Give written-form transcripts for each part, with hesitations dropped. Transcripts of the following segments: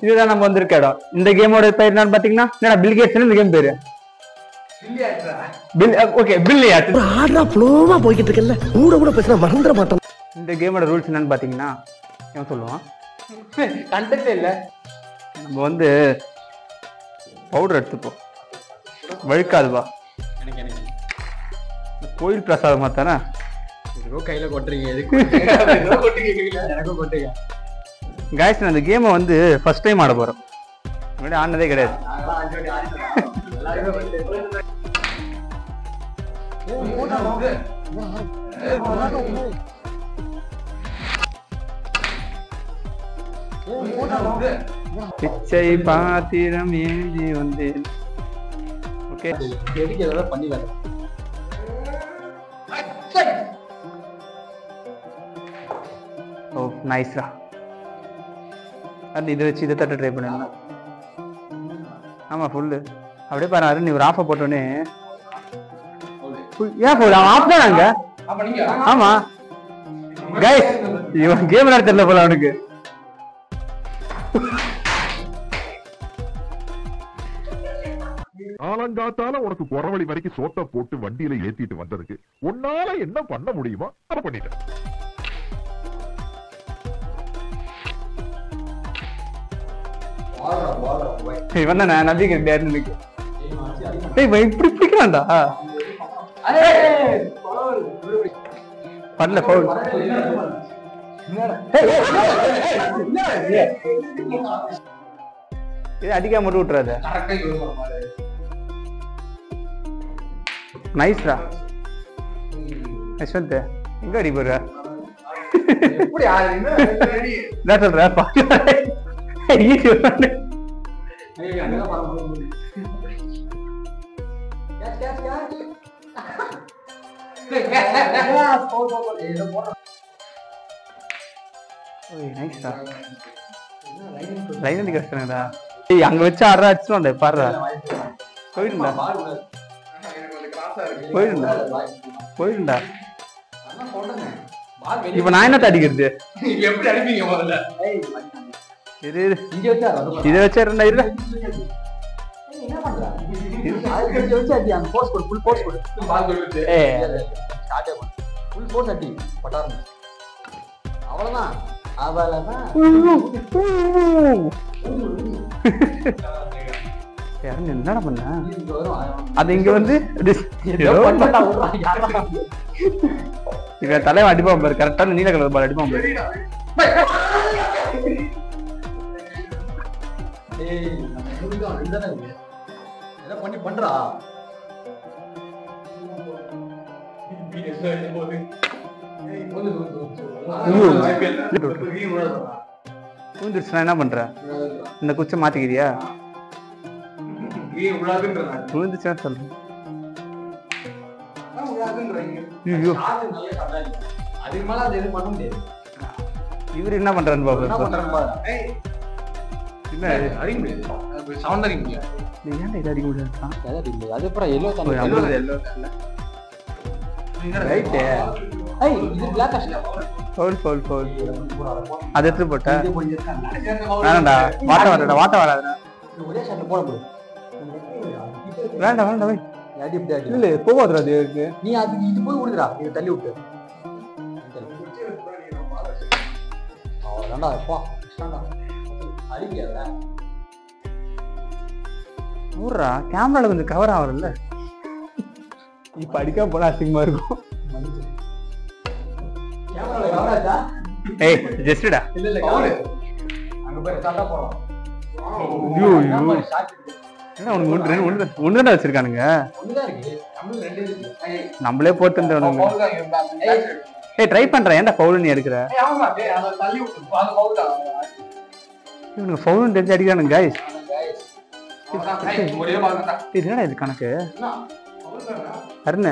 இதுதான் நம்ம வந்திருக்க இடம். இந்த கேமோட பேர் என்னன்னு பாத்தீங்கன்னா, என்னடா பில் கேட்ஸ் இந்த கேம் பேரு? இந்த கேமோட ரூல்ஸ் என்னன்னு பாத்தீங்கன்னா, ஏன் சொல்லுவான் கண்டக்டே இல்ல. நம்ம வந்து பவுடர் எடுத்துப்போம், வழுக்காதுவா. கோயில் பிரசாதம் மாத்தானே கையில கொட்டுறீங்க. காய்ஸ், நான் இந்த கேமை வந்து ஃபர்ஸ்ட் டைம் ஆட போறோம். முன்னாடி ஆனதே கிடையாது. பிச்சை பாத்திரம் ஏந்தி வந்தேன். ஓகே, பண்ணி ஓ நைஸ்ரா. அது இதை வச்சு இதை தட்ட ட்ரை பண்ணலாம். ஆமா ஃபுல்லு அப்படியே பாரு. அருண் நீ ஒரு ஆஃபை போட்டோன்னே ஏன் போல அவன் ஆஃப் தானாங்க. ஆமா கைஸ், இவன் கேம் விளையாட தெரியல போல அவனுக்கு. காலங்காத்தால உனக்கு குறவழி வரைக்கும் சோத்த போட்டு வண்டியில ஏத்திட்டு வந்ததுக்கு உன்னால என்ன பண்ண முடியுமோ அதை பண்ணிட்டேன். இவன் தான் நான் நம்பிக்கிறேன். இப்படி பிடிக்கிறான்டா. பண்ணல பவுல். இது அடிக்காம மட்டும் விட்டுறாத. நைஸ்ரா யஷ்வந்த், எங்க அடி போடுற? என்ன சொல்ற? அங்க வச்சு ஆடுறா அடிச்சுடா. பாடுறா போயிடுண்டா போயிடுண்டா போயிடுண்டா. இப்ப நான் என்னத்த அடிக்கிறது? இதை வச்சா இருந்தா என்னடா பண்ண? அது இங்க வந்து இவன் தலைவன் அடிப்பான் பாரு. கரெக்டான நீல கலர் பால் அடிப்பான் பாரு. பண்ணி பண்றா என்ன பண்ற? இந்த குச்சை மாத்திக்கிறியா? விழுந்துச்சுன்னா சொல்றேன். இவரு என்ன பண்றான்னு பாப்பா. அது எடுத்து போட்ட வேணாண்டா. வாட்ட வராடா, வாட்ட வராதுடா. வேண்டாம் வேண்டாம் வை. இல்ல போகாதுடா. அது நீ அதுக்கு இது போய் விடுதுடா. இதை தள்ளி விட்டு அவ்வளோதான்டா. எப்பா ஊர்றா, கேமரால கொஞ்சம் கவர் ஆகல. இப்ப அடிக்காம போனா அசிங்கமா இருக்கும். ஏய் ஜஸ்டடா. இல்ல இல்ல கவர் அங்க போய் தள்ளா போறோம். ஐயோ ஐயோ, என்ன உனக்கு ஒண்ணு தான வச்சிருக்கானுங்க. ஒண்ணுதான் இருக்கு. நம்ம ரெண்டு இருக்கு. நம்மளே போட்டு வந்தவனுங்க. ஏய் ட்ரை பண்றேன். ஏன்டா ஃபவுல் நீ எடுக்கற? ஏய் ஆமா டேய், அத தள்ளி விட்டு அது ஃபவுல் தான். இவனுக்கு ஃபவுல் தெரிஞ்சு அடிக்கிறானுங்க गाइस. ஒரே பாருங்க. என்னடா இது கணக்கு? என்ன ஃபவுல் தானா? அருண்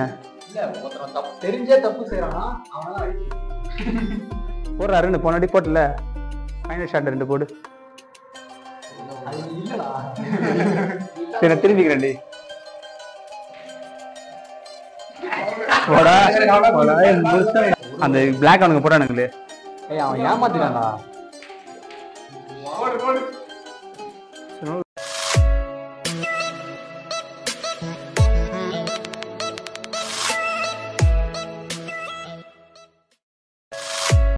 இல்ல, ஒருத்தன் தப்பு தெரிஞ்சே தப்பு செய்றானா அவனால அடிச்சு. போற அருண் போனடி போடல. ஃபைனல் ஷாட் ரெண்டு போடு. அது இல்லடா. சரி திரும்பிக்கிறேன் டேய். போடா போடா. அந்த பிளாக் அவனுக்கு போட்டானுங்களே. ஏய் அவன் ஏமாத்திட்டான்டா.